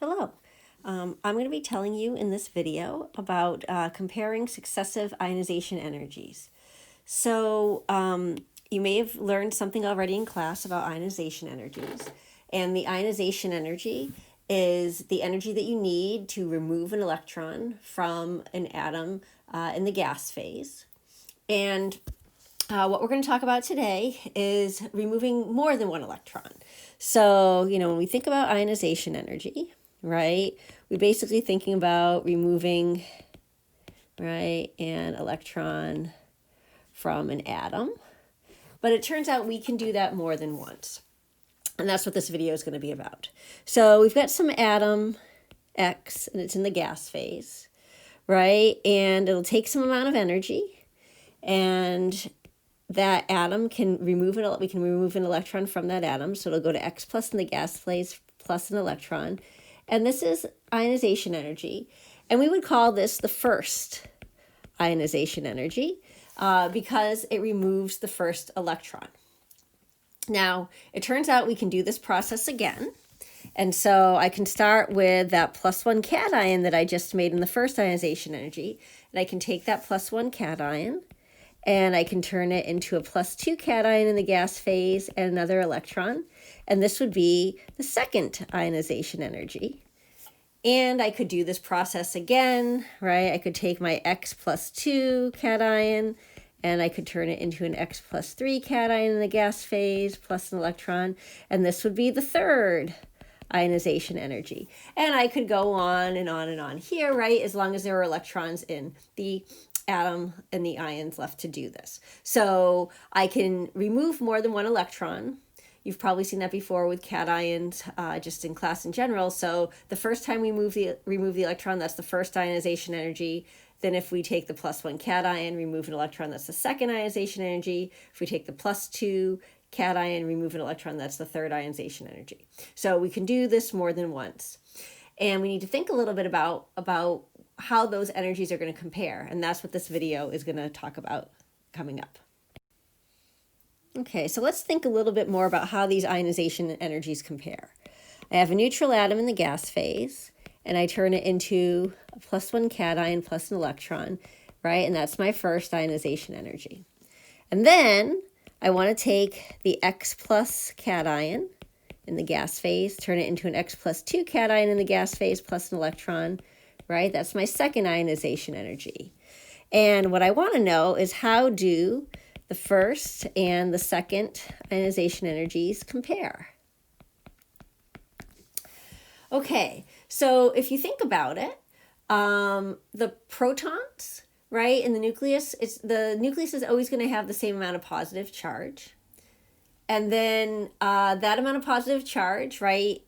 Hello. I'm going to be telling you in this video about comparing successive ionization energies. You may have learned something already in class about ionization energies. And the ionization energy is the energy that you need to remove an electron from an atom in the gas phase. And what we're going to talk about today is removing more than one electron. So, when we think about ionization energy, right, we're basically thinking about removing, right, an electron from an atom. But it turns out we can do that more than once. And that's what this video is going to be about. So we've got some atom X, and it's in the gas phase, right? And it'll take some amount of energy, and that atom can we can remove an electron from that atom. So it'll go to X plus in the gas phase plus an electron. And this is ionization energy. And we would call this the first ionization energy because it removes the first electron. Now, it turns out we can do this process again. And so I can start with that +1 cation that I just made in the first ionization energy. And I can take that +1 cation and I can turn it into a +2 cation in the gas phase and another electron. And this would be the second ionization energy. And I could do this process again, right? I could take my X +2 cation and I could turn it into an X +3 cation in the gas phase plus an electron. And this would be the third ionization energy. And I could go on and on and on here, right? As long as there are electrons in the atom and the ions left to do this. So I can remove more than one electron. You've probably seen that before with cations, just in class in general. So the first time we remove the electron, that's the first ionization energy. Then if we take the +1 cation, remove an electron, that's the second ionization energy. If we take the +2 cation, remove an electron, that's the third ionization energy. So we can do this more than once. And we need to think a little bit about how those energies are going to compare. And that's what this video is going to talk about coming up. Okay, so let's think a little bit more about how these ionization energies compare. I have a neutral atom in the gas phase, and I turn it into a +1 cation plus an electron, right? And that's my first ionization energy. And then I want to take the X plus cation in the gas phase, turn it into an X +2 cation in the gas phase plus an electron, right? That's my second ionization energy. And what I want to know is how do the first and the second ionization energies compare? Okay, so if you think about it, the protons, right, in the nucleus, the nucleus is always going to have the same amount of positive charge. And then that amount of positive charge, right,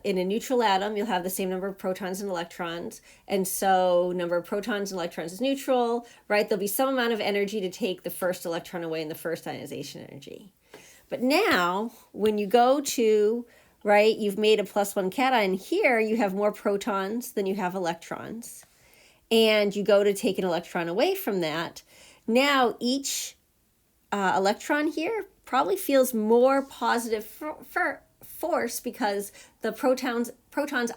in a neutral atom, you'll have the same number of protons and electrons. And so number of protons and electrons is neutral, right? There'll be some amount of energy to take the first electron away in the first ionization energy. But now, when you go to, right, you've made a +1 cation. Here, you have more protons than you have electrons. And you go to take an electron away from that. Now, each electron here probably feels more positive force because the protons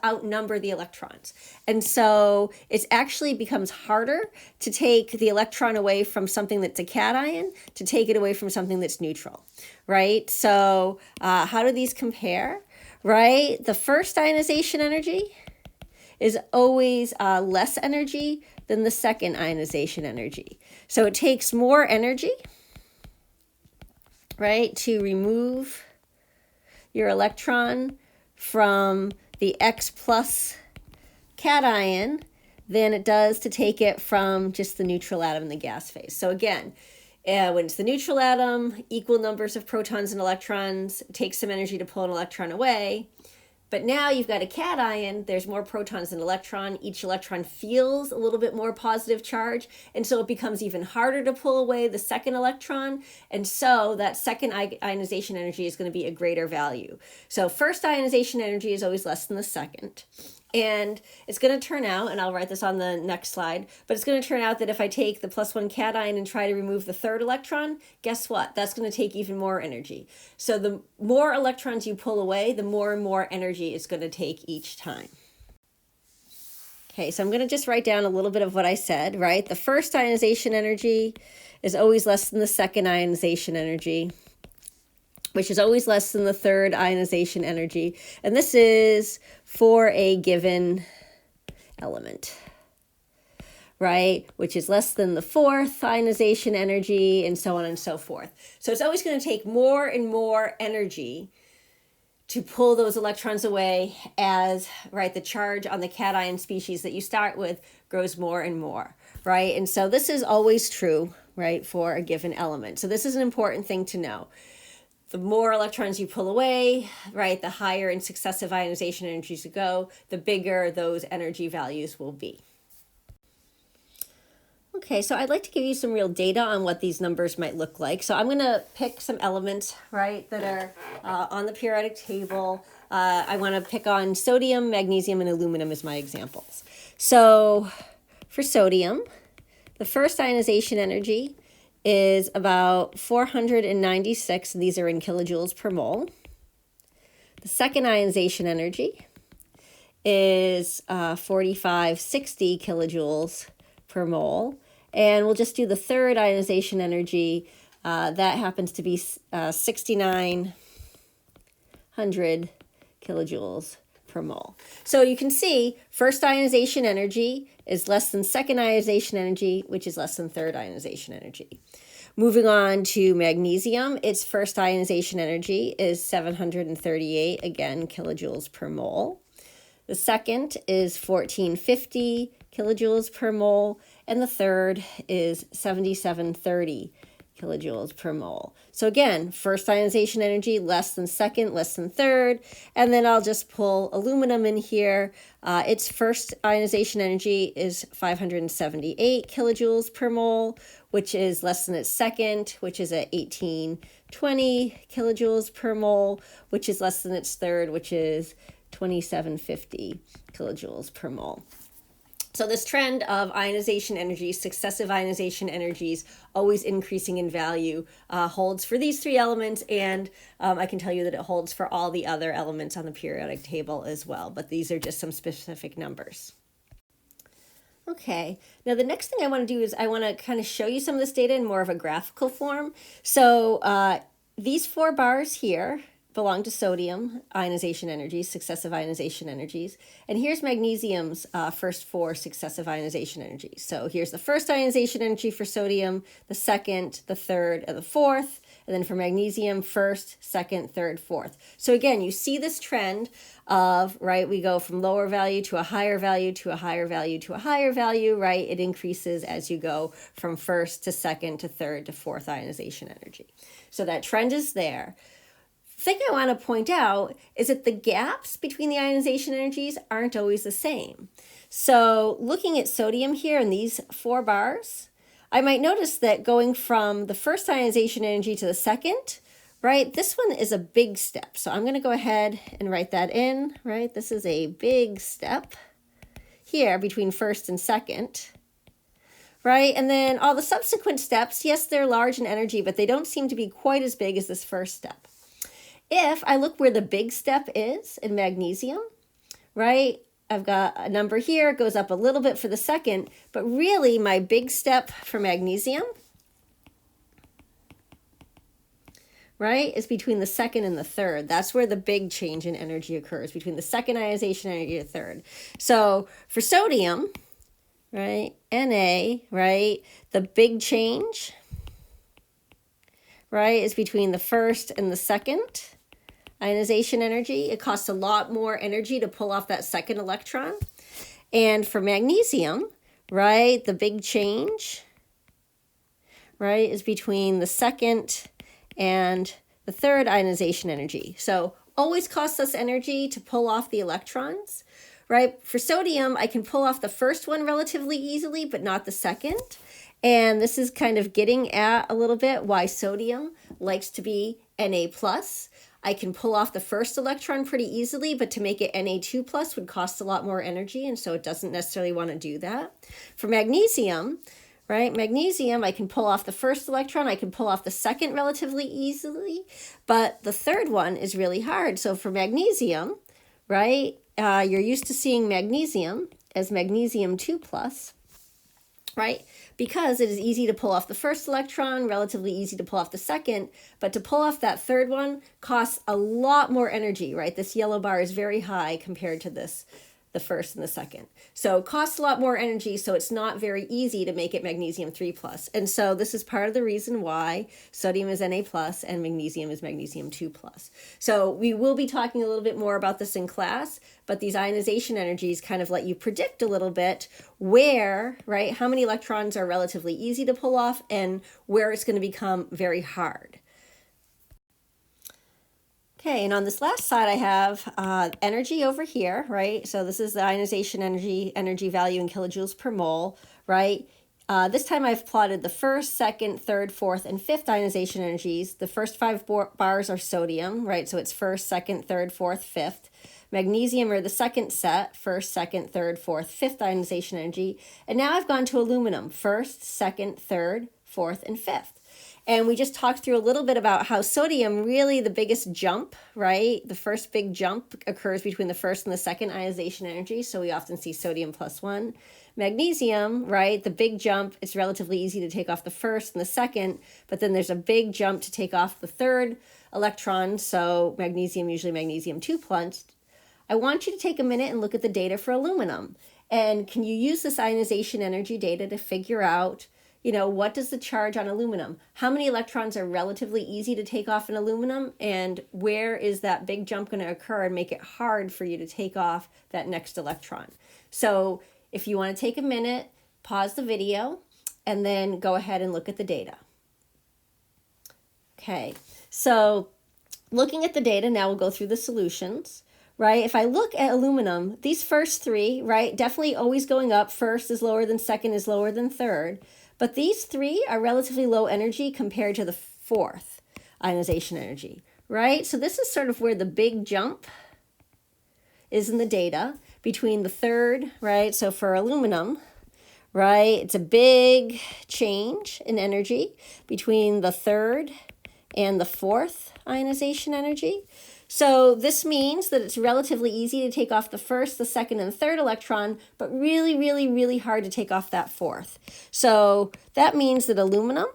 outnumber the electrons. And so it actually becomes harder to take the electron away from something that's a cation to take it away from something that's neutral, right? So how do these compare, right? The first ionization energy is always less energy than the second ionization energy. So it takes more energy, right, to remove your electron from the X plus cation than it does to take it from just the neutral atom in the gas phase. So again, when it's the neutral atom, equal numbers of protons and electrons, it takes some energy to pull an electron away. But now you've got a cation, there's more protons than electron. Each electron feels a little bit more positive charge, and so it becomes even harder to pull away the second electron. And so that second ionization energy is going to be a greater value. So first ionization energy is always less than the second. And it's going to turn out, and I'll write this on the next slide, but it's going to turn out that if I take the +1 cation and try to remove the third electron, guess what? That's going to take even more energy. So the more electrons you pull away, the more and more energy it's going to take each time. Okay, so I'm going to just write down a little bit of what I said, right? The first ionization energy is always less than the second ionization energy, which is always less than the third ionization energy. And this is for a given element, right? Which is less than the fourth ionization energy, and so on and so forth. So it's always going to take more and more energy to pull those electrons away as, right, the charge on the cation species that you start with grows more and more, right? And so this is always true, right, for a given element. So this is an important thing to know. The more electrons you pull away, right, the higher in successive ionization energies you go, the bigger those energy values will be. Okay, so I'd like to give you some real data on what these numbers might look like. So I'm going to pick some elements, right, that are on the periodic table. I want to pick on sodium, magnesium, and aluminum as my examples. So for sodium, the first ionization energy is about 496, and these are in kilojoules per mole. The second ionization energy is 4560 kilojoules per mole. And we'll just do the third ionization energy. That happens to be 6900 kilojoules per mole. So you can see first ionization energy is less than second ionization energy, which is less than third ionization energy. Moving on to magnesium, its first ionization energy is 738, again, kilojoules per mole. The second is 1450 kilojoules per mole, and the third is 7730 kilojoules per mole. So again, first ionization energy less than second, less than third, and then I'll just pull aluminum in here. Its first ionization energy is 578 kilojoules per mole, which is less than its second, which is at 1820 kilojoules per mole, which is less than its third, which is 2750 kilojoules per mole. So this trend of ionization energies, successive ionization energies, always increasing in value, holds for these three elements, and I can tell you that it holds for all the other elements on the periodic table as well, but these are just some specific numbers. Okay, now the next thing I want to do is I want to kind of show you some of this data in more of a graphical form. So these 4 bars here belong to sodium ionization energies, successive ionization energies. And here's magnesium's first 4 successive ionization energies. So here's the first ionization energy for sodium, the second, the third, and the fourth. And then for magnesium, first, second, third, fourth. So again, you see this trend of, right, we go from lower value to a higher value to a higher value to a higher value, right? It increases as you go from first to second to third to fourth ionization energy. So that trend is there. The thing I want to point out is that the gaps between the ionization energies aren't always the same. So looking at sodium here in these 4 bars, I might notice that going from the first ionization energy to the second, right, this one is a big step. So I'm going to go ahead and write that in, right? This is a big step here between first and second, right? And then all the subsequent steps, yes, they're large in energy, but they don't seem to be quite as big as this first step. If I look where the big step is in magnesium, right, I've got a number here, it goes up a little bit for the second, but really my big step for magnesium, right, is between the second and the third. That's where the big change in energy occurs, between the second ionization energy and the third. So for sodium, right, Na, right, the big change, right, is between the first and the second ionization energy. It costs a lot more energy to pull off that second electron. And for magnesium, right, the big change, right, is between the second and the third ionization energy. So always costs us energy to pull off the electrons, right? For sodium, I can pull off the first one relatively easily, but not the second. And this is kind of getting at a little bit why sodium likes to be Na+. I can pull off the first electron pretty easily, but to make it Na2+ would cost a lot more energy, and so it doesn't necessarily want to do that. For magnesium, right, magnesium, I can pull off the first electron, I can pull off the second relatively easily, but the third one is really hard. So for magnesium, right, you're used to seeing magnesium as magnesium 2 plus, right? Because it is easy to pull off the first electron, relatively easy to pull off the second, but to pull off that third one costs a lot more energy, right? This yellow bar is very high compared to the first and the second. So it costs a lot more energy, so it's not very easy to make it magnesium 3 plus. And so this is part of the reason why sodium is Na plus and magnesium is magnesium 2 plus. So we will be talking a little bit more about this in class, but these ionization energies kind of let you predict a little bit where, right, how many electrons are relatively easy to pull off and where it's going to become very hard. Okay, and on this last side, I have energy over here, right? So this is the ionization energy value in kilojoules per mole, right? This time I've plotted the first, second, third, fourth, and fifth ionization energies. The first 5 bars are sodium, right? So it's first, second, third, fourth, fifth. Magnesium are the second set, first, second, third, fourth, fifth ionization energy. And now I've gone to aluminum, first, second, third, fourth, and fifth. And we just talked through a little bit about how sodium, really the biggest jump, right? The first big jump occurs between the first and the second ionization energy. So we often see sodium +1. Magnesium, right? The big jump, it's relatively easy to take off the first and the second, but then there's a big jump to take off the third electron. So magnesium, usually magnesium 2 plus. I want you to take a minute and look at the data for aluminum. And can you use this ionization energy data to figure out, you know, what does the charge on aluminum? How many electrons are relatively easy to take off in aluminum? And where is that big jump going to occur and make it hard for you to take off that next electron? So if you want to take a minute, pause the video, and then go ahead and look at the data. Okay, so looking at the data, now we'll go through the solutions. Right? If I look at aluminum, these first 3, right, definitely always going up. First is lower than second is lower than third. But these 3 are relatively low energy compared to the fourth ionization energy, right? So this is sort of where the big jump is in the data between the third, right? So for aluminum, right, it's a big change in energy between the third and the fourth ionization energy. So this means that it's relatively easy to take off the first, the second, and the third electron, but really, really, really hard to take off that fourth. So that means that aluminum,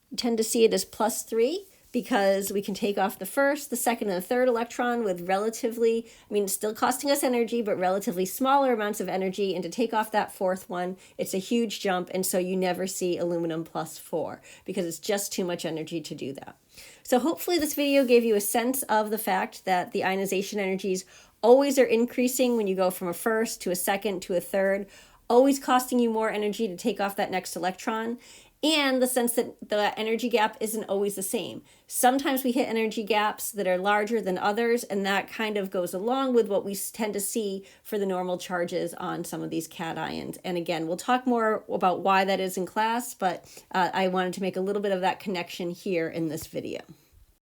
you tend to see it as +3 because we can take off the first, the second, and the third electron with relatively, I mean, it's still costing us energy, but relatively smaller amounts of energy. And to take off that fourth one, it's a huge jump. And so you never see aluminum +4 because it's just too much energy to do that. So hopefully this video gave you a sense of the fact that the ionization energies always are increasing when you go from a first to a second to a third, always costing you more energy to take off that next electron, and the sense that the energy gap isn't always the same. Sometimes we hit energy gaps that are larger than others, and that kind of goes along with what we tend to see for the normal charges on some of these cations. And again, we'll talk more about why that is in class, but I wanted to make a little bit of that connection here in this video.